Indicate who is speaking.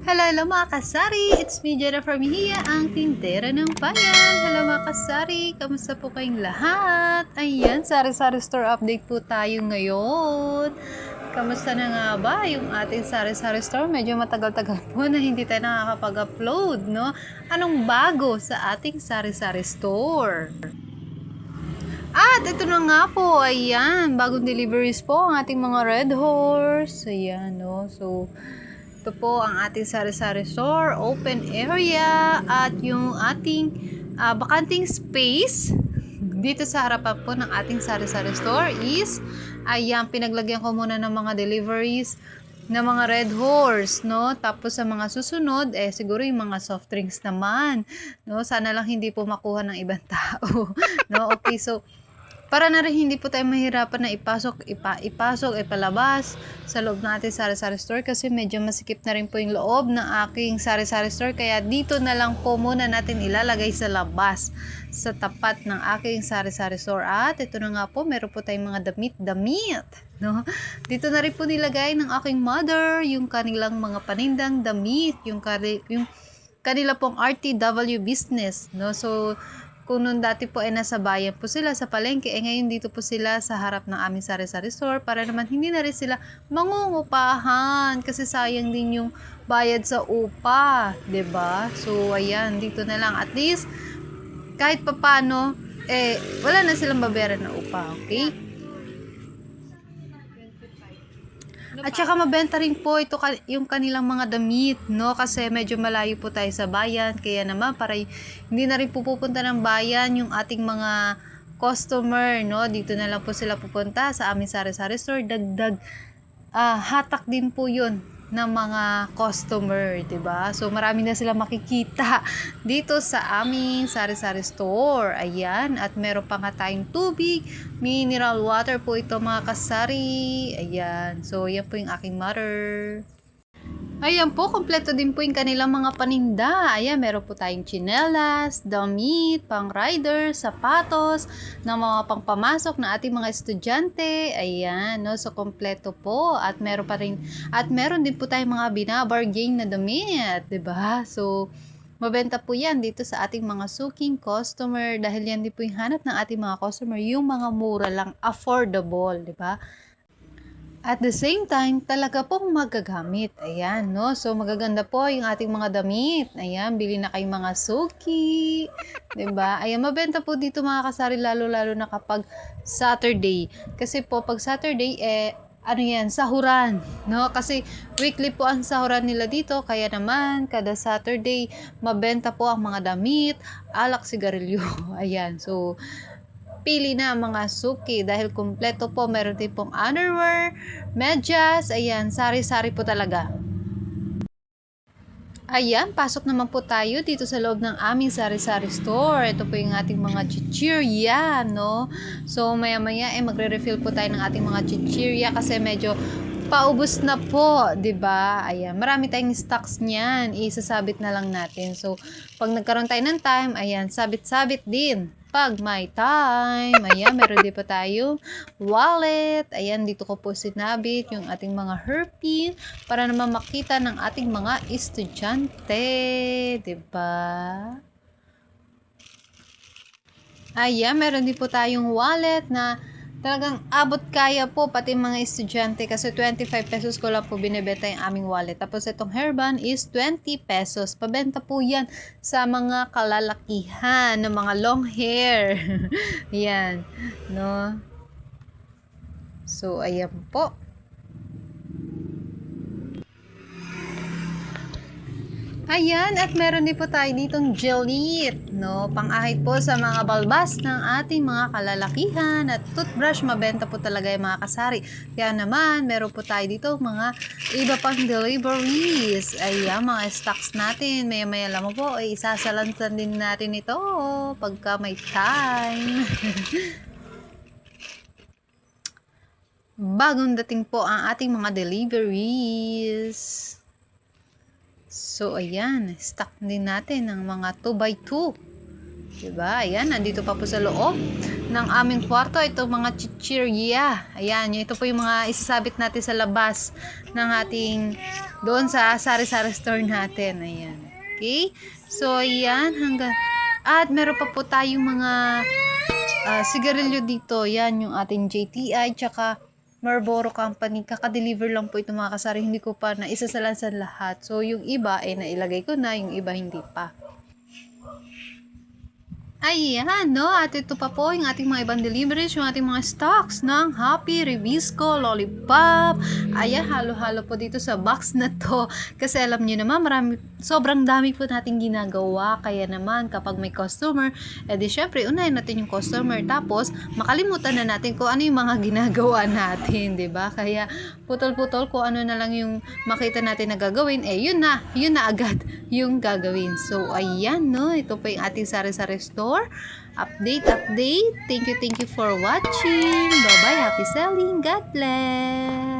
Speaker 1: Hello mga kasari! It's me, Jennifer Mejia, ang tindera ng bayan. Hello mga kasari! Kamusta po kayong lahat? Ayan, sari-sari store update po tayo ngayon. Kamusta na nga ba yung ating sari-sari store? Medyo matagal-tagal po na hindi tayo nakakapag-upload, no? Anong bago sa ating sari-sari store? At ito na nga po, ayan, bagong deliveries po ang ating mga Red Horse. Ayan, no? So, ito po ang ating sari-sari store, open area, at yung ating bakanting space dito sa harapan po ng ating sari-sari store is, ayan, pinaglagyan ko muna ng mga deliveries ng mga Red Horse, no? Tapos sa mga susunod, siguro yung mga soft drinks naman, no? Sana lang hindi po makuha ng ibang tao, no? Okay, so, para na rin hindi po tayo mahirapan na ipalabas sa loob ng ating sari-sari store kasi medyo masikip na rin po yung loob ng aking sari-sari store. Kaya dito na lang po muna natin ilalagay sa labas, sa tapat ng aking sari-sari store. At ito na nga po, meron po tayong mga damit, no? Dito na rin po nilagay ng aking mother yung kanilang mga panindang damit, yung kanila pong RTW business, no? So, kung noon dati po ay nasa bayan po sila sa palengke, ngayon dito po sila sa harap ng aming sari-sari store para naman hindi na rin sila mangungupahan kasi sayang din yung bayad sa upa, 'di ba? So ayan, dito na lang at least kahit papano wala na silang babayaran na upa, okay? At saka mabenta rin po ito yung kanilang mga damit, no? Kasi medyo malayo po tayo sa bayan. Kaya naman para hindi na rin po pupunta ng bayan yung ating mga customer, no? Dito na lang po sila pupunta sa aming sari-sari store. Dagdag hatak din po yun ng mga customer, 'di ba? So marami na sila makikita dito sa aming sari-sari store. Ayan, at meron pa nga tayong tubig, mineral water po ito mga kasari. Ayan. So yan po yung aking mother. Ayan po, kompleto din po yung kanilang mga paninda. Ayan, meron po tayong tsinelas, damit, pang rider, sapatos, na mga pangpamasok na ating mga estudyante. Ayan, no? So, kompleto po. At meron din po tayong mga binabargain na damit, 'di ba? So, mabenta po yan dito sa ating mga suking customer dahil yan din po yung hanap ng ating mga customer, yung mga mura lang, affordable, 'di ba? At the same time, talaga pong magagamit. Ayan, no? So, magaganda po yung ating mga damit. Ayan, bili na kayong mga suki. 'Di ba? Ayan, mabenta po dito mga kasari, lalo-lalo na kapag Saturday. Kasi po, pag Saturday, ano yan, sahuran, no? Kasi weekly po ang sahuran nila dito. Kaya naman, kada Saturday, mabenta po ang mga damit, alak, sigarilyo. Ayan, so, pili na ang mga suki dahil kumpleto po. Meron din pong underwear, medyas, ayan, sari-sari po talaga. Ayan, pasok naman po tayo dito sa loob ng aming sari-sari store. Ito po yung ating mga chichirya, no? So, maya-maya magre-refill po tayo ng ating mga chichirya kasi medyo paubos na po, 'di ba? Ayan, marami tayong stocks niyan. Isasabit na lang natin. So, pag nagkaroon tayo ng time, ayan, sabit-sabit din. Pag may time, ayan, meron din po tayo wallet. Ayan, dito ko po sinabit yung ating mga hairpin para naman makita ng ating mga estudyante, 'di ba? Ayan, meron din po tayong wallet na talagang abot kaya po pati mga estudyante kasi 25 pesos ko lang po binibenta yung aming wallet. Tapos itong hairband is 20 pesos. Pabenta po yan sa mga kalalakihan ng mga long hair. Yan, no? So, ayan po. Ayan, at meron din po tayo ditong Gillette, no? Pang-ahit po sa mga balbas ng ating mga kalalakihan at toothbrush, mabenta po talaga yung mga kasari. Kaya naman, meron po tayo dito mga iba pang deliveries. Ayan, mga stocks natin. Maya-maya lang po, isasalansan din natin ito pagka may time. Bagong dating po ang ating mga deliveries. So, ayan, stock din natin ng mga 2x2. Diba? Ayan, nandito pa po sa loob ng aming kwarto. Ito mga chichirya. Ayan, ito po yung mga isasabit natin sa labas ng ating doon sa sari-sari store natin. Ayan. Okay? So, ayan. At meron pa po tayong mga sigarilyo dito. Yan, yung ating JTI, tsaka Marlboro Company. Kaka-deliver lang po ito mga kasari. Hindi ko pa naisasalansan lahat. So, yung iba ay nailagay ko na, yung iba hindi pa. Ayan, no? At ito pa po yung ating mga ibang deliveries, yung ating mga stocks ng Happy, Ribisco, Lollipop. Ayan, halo-halo po dito sa box na to. Kasi alam niyo naman, sobrang dami po nating ginagawa. Kaya naman, kapag may customer, edi syempre, unahin natin yung customer. Tapos, makalimutan na natin kung ano yung mga ginagawa natin, ba diba? Kaya, putol-putol kung ano na lang yung makita natin na gagawin, yun na agad yung gagawin. So, ayan, no? Ito po yung ating sari-sari store. Update. Thank you for watching. Bye-bye. Happy selling. God bless.